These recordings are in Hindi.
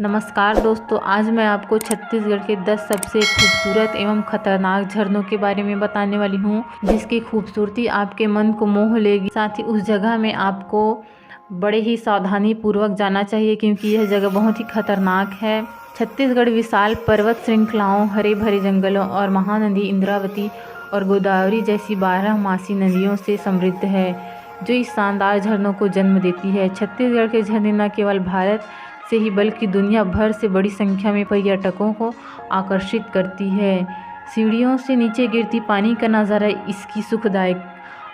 नमस्कार दोस्तों, आज मैं आपको छत्तीसगढ़ के 10 सबसे खूबसूरत एवं खतरनाक झरनों के बारे में बताने वाली हूँ, जिसकी खूबसूरती आपके मन को मोह लेगी। साथ ही उस जगह में आपको बड़े ही सावधानी पूर्वक जाना चाहिए, क्योंकि यह जगह बहुत ही खतरनाक है। छत्तीसगढ़ विशाल पर्वत श्रृंखलाओं, हरे भरे जंगलों और महानदी इंद्रावती और गोदावरी जैसी 12 नदियों से समृद्ध है, जो इस शानदार झरनों को जन्म देती है। छत्तीसगढ़ के झरने न केवल भारत से ही बल्कि दुनिया भर से बड़ी संख्या में पर्यटकों को आकर्षित करती है। सीढ़ियों से नीचे गिरती पानी का नज़ारा, इसकी सुखदायक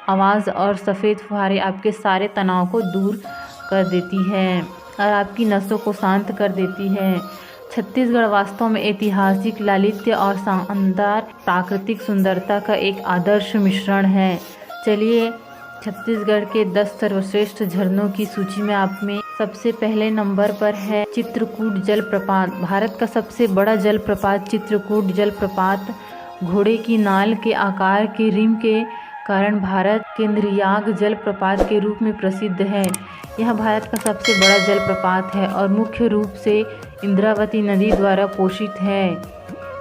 आवाज़ और सफ़ेद फुहारे आपके सारे तनाव को दूर कर देती है और आपकी नसों को शांत कर देती है। छत्तीसगढ़ वास्तव में ऐतिहासिक लालित्य और शानदार प्राकृतिक सुंदरता का एक आदर्श मिश्रण है। चलिए छत्तीसगढ़ के 10 सर्वश्रेष्ठ झरनों की सूची में आप में सबसे पहले नंबर पर है चित्रकूट जलप्रपात। भारत का सबसे बड़ा जलप्रपात चित्रकूट जलप्रपात घोड़े की नाल के आकार के रिम के कारण भारत केंद्रीयाग जलप्रपात के रूप में प्रसिद्ध है। यह भारत का सबसे बड़ा जलप्रपात है और मुख्य रूप से इंद्रावती नदी द्वारा पोषित है।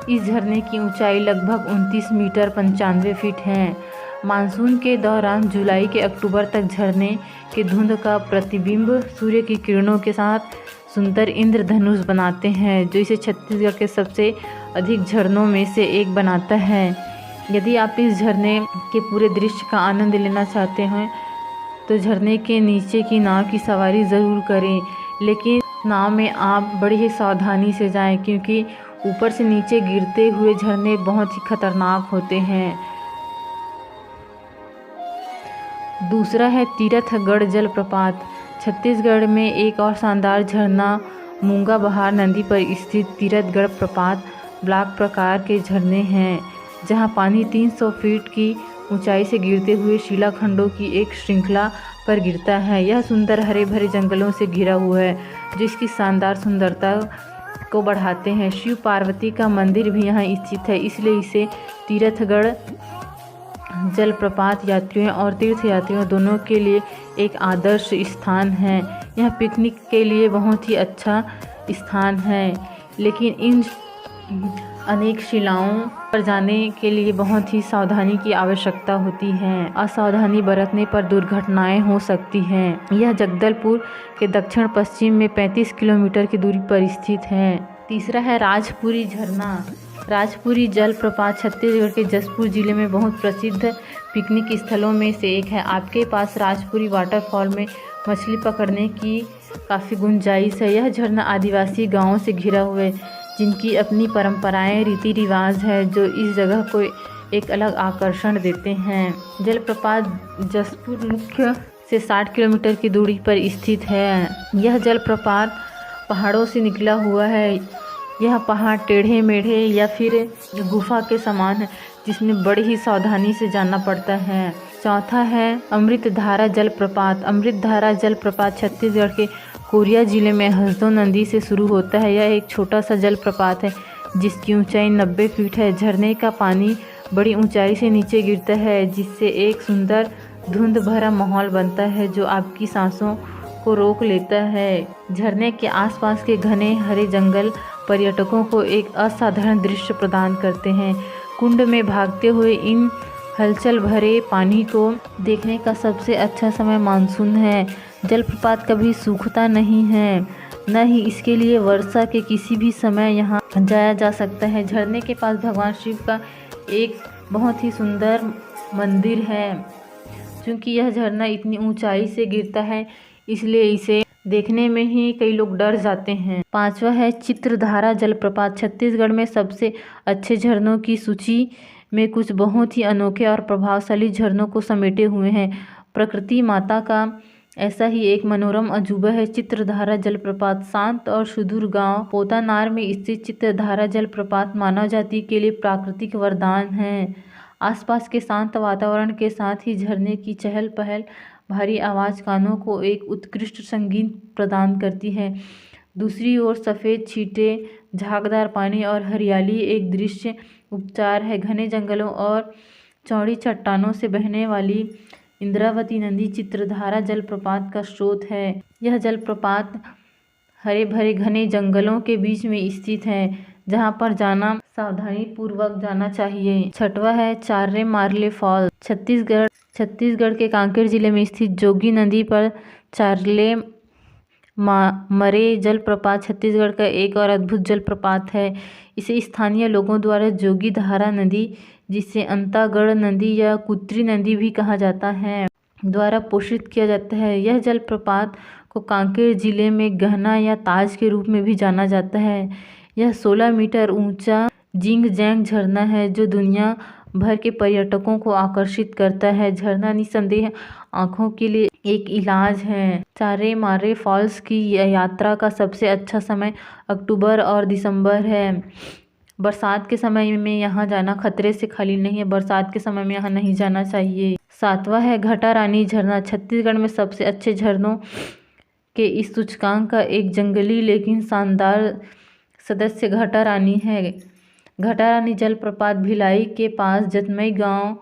इस झरने की ऊंचाई लगभग 29 मीटर 95 फीट है। मानसून के दौरान जुलाई के अक्टूबर तक झरने के धुंध का प्रतिबिंब सूर्य की किरणों के साथ सुंदर इंद्रधनुष बनाते हैं, जो इसे छत्तीसगढ़ के सबसे अधिक झरनों में से एक बनाता है। यदि आप इस झरने के पूरे दृश्य का आनंद लेना चाहते हैं तो झरने के नीचे की नाव की सवारी ज़रूर करें, लेकिन नाव में आप बड़ी ही सावधानी से जाएं, क्योंकि ऊपर से नीचे गिरते हुए झरने बहुत ही खतरनाक होते हैं। दूसरा है तीरथगढ़ जलप्रपात। छत्तीसगढ़ में एक और शानदार झरना मूंगा बहार नदी पर स्थित तीरथगढ़ प्रपात ब्लॉक प्रकार के झरने हैं, जहां पानी 300 फीट की ऊंचाई से गिरते हुए शिलाखंडों की एक श्रृंखला पर गिरता है। यह सुंदर हरे भरे जंगलों से घिरा हुआ है, जो इसकी शानदार सुंदरता को बढ़ाते हैं। शिव पार्वती का मंदिर भी यहाँ स्थित है, इसलिए इसे तीरथगढ़ जलप्रपात यात्रियों और तीर्थयात्रियों दोनों के लिए एक आदर्श स्थान है। यह पिकनिक के लिए बहुत ही अच्छा स्थान है, लेकिन इन अनेक शिलाओं पर जाने के लिए बहुत ही सावधानी की आवश्यकता होती है। असावधानी बरतने पर दुर्घटनाएं हो सकती हैं। यह जगदलपुर के दक्षिण पश्चिम में 35 किलोमीटर की दूरी पर स्थित है। तीसरा है राजपुरी झरना। राजपुरी जलप्रपात छत्तीसगढ़ के जशपुर जिले में बहुत प्रसिद्ध पिकनिक स्थलों में से एक है। आपके पास राजपुरी वाटरफॉल में मछली पकड़ने की काफ़ी गुंजाइश है। यह झरना आदिवासी गांवों से घिरा हुआ है, जिनकी अपनी परंपराएं रीति रिवाज है, जो इस जगह को एक अलग आकर्षण देते हैं। जलप्रपात जशपुर मुख्य से 60 किलोमीटर की दूरी पर स्थित है। यह जलप्रपात पहाड़ों से निकला हुआ है। यह पहाड़ टेढ़े मेढ़े या फिर गुफा के समान है, जिसमें बड़ी ही सावधानी से जाना पड़ता है। चौथा है अमृतधारा जलप्रपात। अमृतधारा जलप्रपात छत्तीसगढ़ के कोरिया जिले में हसदो नदी से शुरू होता है। यह एक छोटा सा जलप्रपात है, जिसकी ऊंचाई 90 फीट है। झरने का पानी बड़ी ऊंचाई से नीचे गिरता है, जिससे एक सुंदर धुंध भरा माहौल बनता है, जो आपकी सांसों को रोक लेता है। झरने के आसपास के घने हरे जंगल पर्यटकों को एक असाधारण दृश्य प्रदान करते हैं। कुंड में भागते हुए इन हलचल भरे पानी को देखने का सबसे अच्छा समय मानसून है। जलप्रपात कभी सूखता नहीं है, न ही इसके लिए वर्षा के किसी भी समय यहाँ जाया जा सकता है। झरने के पास भगवान शिव का एक बहुत ही सुंदर मंदिर है। क्योंकि यह झरना इतनी ऊंचाई से गिरता है, इसलिए इसे देखने में ही कई लोग डर जाते हैं। पांचवा है चित्रधारा जलप्रपात। छत्तीसगढ़ में सबसे अच्छे झरनों की सूची में कुछ बहुत ही अनोखे और प्रभावशाली झरनों को समेटे हुए हैं। प्रकृति माता का ऐसा ही एक मनोरम अजूबा है चित्रधारा जलप्रपात। शांत और सुदूर गांव पोतानार में स्थित चित्रधारा जलप्रपात मानव जाति के लिए प्राकृतिक वरदान है। आसपास के शांत वातावरण के साथ ही झरने की चहल पहल भारी आवाज़ कानों को एक उत्कृष्ट संगीत प्रदान करती है। दूसरी ओर सफ़ेद छींटे, झागदार पानी और हरियाली एक दृश्य उपचार है। घने जंगलों और चौड़ी चट्टानों से बहने वाली इंद्रावती नदी चित्रधारा जलप्रपात का स्रोत है। यह जलप्रपात हरे भरे घने जंगलों के बीच में स्थित है, जहाँ पर जाना सावधानी पूर्वक जाना चाहिए। छठवां है चार्रे मारले फॉल्स। छत्तीसगढ़ के कांकेर जिले में स्थित जोगी नदी पर चार्ले मरे जलप्रपात छत्तीसगढ़ का एक और अद्भुत जलप्रपात है। इसे स्थानीय लोगों द्वारा जोगी धारा नदी, जिसे अंतागढ़ नदी या कुत्री नदी भी कहा जाता है, द्वारा पोषित किया जाता है। यह जलप्रपात को कांकेर जिले में गहना या ताज के रूप में भी जाना जाता है। यह 16 मीटर ऊंचा जिंग जैंग झरना है, जो दुनिया भर के पर्यटकों को आकर्षित करता है। झरना निस्संदेह आँखों के लिए एक इलाज है। चार्रे मारे फॉल्स की यात्रा का सबसे अच्छा समय अक्टूबर और दिसंबर है। बरसात के समय में यहाँ जाना खतरे से खाली नहीं है। बरसात के समय में यहाँ नहीं जाना चाहिए। सातवां है घटा रानी झरना। छत्तीसगढ़ में सबसे अच्छे झरनों के इस सूचकांक का एक जंगली लेकिन शानदार सदस्य घटा रानी है। घटा रानी जलप्रपात भिलाई के पास जतमई गांव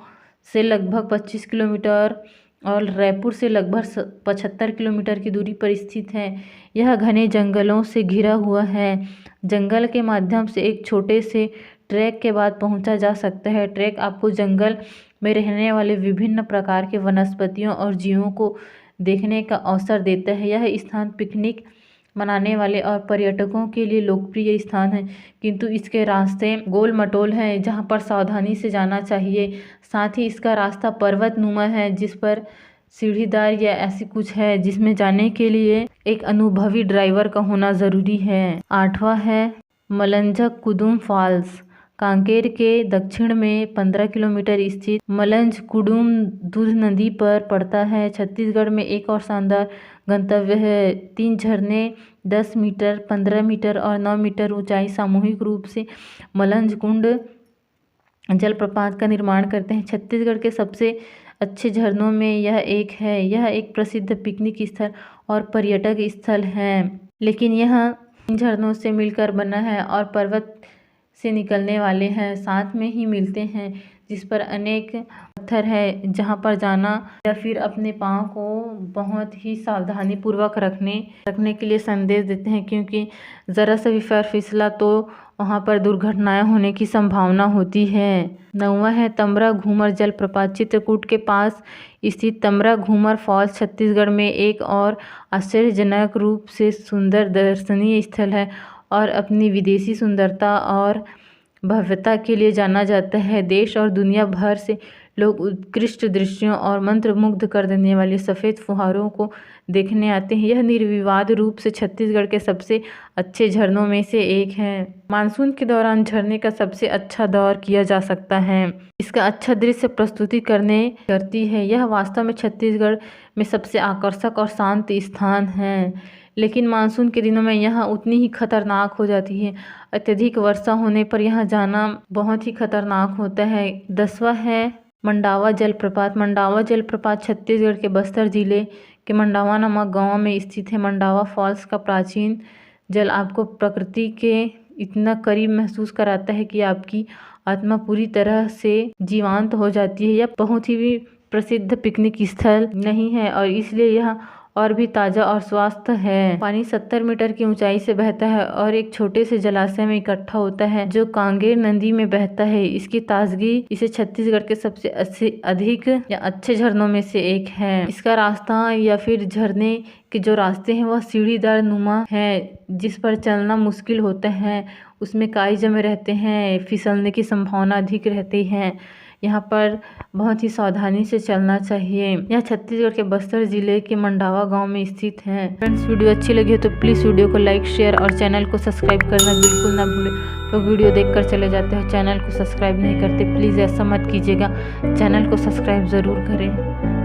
से लगभग 25 किलोमीटर और रायपुर से लगभग 75 किलोमीटर की दूरी पर स्थित है। यह घने जंगलों से घिरा हुआ है। जंगल के माध्यम से एक छोटे से ट्रैक के बाद पहुंचा जा सकता है। ट्रैक आपको जंगल में रहने वाले विभिन्न प्रकार के वनस्पतियों और जीवों को देखने का अवसर देता है। यह स्थान पिकनिक मनाने वाले और पर्यटकों के लिए लोकप्रिय स्थान है, किंतु इसके रास्ते गोल मटोल हैं, जहां पर सावधानी से जाना चाहिए। साथ ही इसका रास्ता पर्वतनुमा है, जिस पर सीढ़ीदार या ऐसी कुछ है, जिसमें जाने के लिए एक अनुभवी ड्राइवर का होना ज़रूरी है। आठवां है मलंजक कुदुम फॉल्स। कांकेर के दक्षिण में 15 किलोमीटर स्थित मलंज कुडुम दूध नदी पर पड़ता है। छत्तीसगढ़ में एक और शानदार गंतव्य है। 3 झरने 10 मीटर, 15 मीटर और 9 मीटर ऊंचाई सामूहिक रूप से मलंज कुंड जलप्रपात का निर्माण करते हैं। छत्तीसगढ़ के सबसे अच्छे झरनों में यह एक है। यह एक प्रसिद्ध पिकनिक स्थल और पर्यटक स्थल है, लेकिन यह झरनों से मिलकर बना है और पर्वत से निकलने वाले हैं, साथ में ही मिलते हैं, जिस पर अनेक पत्थर है, जहां पर जाना या फिर अपने पाँव को बहुत ही सावधानी पूर्वक रखने के लिए संदेश देते हैं, क्योंकि ज़रा सा भी पैर फिसला तो वहां पर दुर्घटनाएं होने की संभावना होती है। 9वां है तमरा घूमर जलप्रपात। चित्रकूट के पास स्थित तमरा घूमर फॉल्स छत्तीसगढ़ में एक और आश्चर्यजनक रूप से सुंदर दर्शनीय स्थल है और अपनी विदेशी सुंदरता और भव्यता के लिए जाना जाता है। देश और दुनिया भर से लोग उत्कृष्ट दृश्यों और मंत्रमुग्ध कर देने वाले सफ़ेद फुहारों को देखने आते हैं। यह निर्विवाद रूप से छत्तीसगढ़ के सबसे अच्छे झरनों में से एक है। मानसून के दौरान झरने का सबसे अच्छा दौर किया जा सकता है। इसका अच्छा दृश्य प्रस्तुति करती है। यह वास्तव में छत्तीसगढ़ में सबसे आकर्षक और शांत स्थान है, लेकिन मानसून के दिनों में यहाँ उतनी ही खतरनाक हो जाती है। अत्यधिक वर्षा होने पर यहाँ जाना बहुत ही खतरनाक होता है। 10वां है मंडावा जलप्रपात। मंडावा जलप्रपात छत्तीसगढ़ के बस्तर जिले के मंडावा नामक गांव में स्थित है। मंडावा फॉल्स का प्राचीन जल आपको प्रकृति के इतना करीब महसूस कराता है कि आपकी आत्मा पूरी तरह से जीवंत हो जाती है। यह बहुत ही प्रसिद्ध पिकनिक स्थल नहीं है और इसलिए यह और भी ताज़ा और स्वस्थ है। पानी 70 मीटर की ऊंचाई से बहता है और एक छोटे से जलाशय में इकट्ठा होता है, जो कांगेर नदी में बहता है। इसकी ताजगी इसे छत्तीसगढ़ के सबसे अधिक या अच्छे झरनों में से एक है। इसका रास्ता या फिर झरने के जो रास्ते हैं वह सीढ़ीदार नुमा है, जिस पर चलना मुश्किल होता है। उसमें काई जमे रहते हैं, फिसलने की संभावना अधिक रहती है। यहाँ पर बहुत ही सावधानी से चलना चाहिए। यह छत्तीसगढ़ के बस्तर जिले के मंडावा गांव में स्थित है। फ्रेंड्स, वीडियो अच्छी लगी हो तो प्लीज़ वीडियो को लाइक, शेयर और चैनल को सब्सक्राइब करना बिल्कुल ना भूलें। तो वीडियो देखकर चले जाते हो, चैनल को सब्सक्राइब नहीं करते, प्लीज़ ऐसा मत कीजिएगा। चैनल को सब्सक्राइब ज़रूर करें।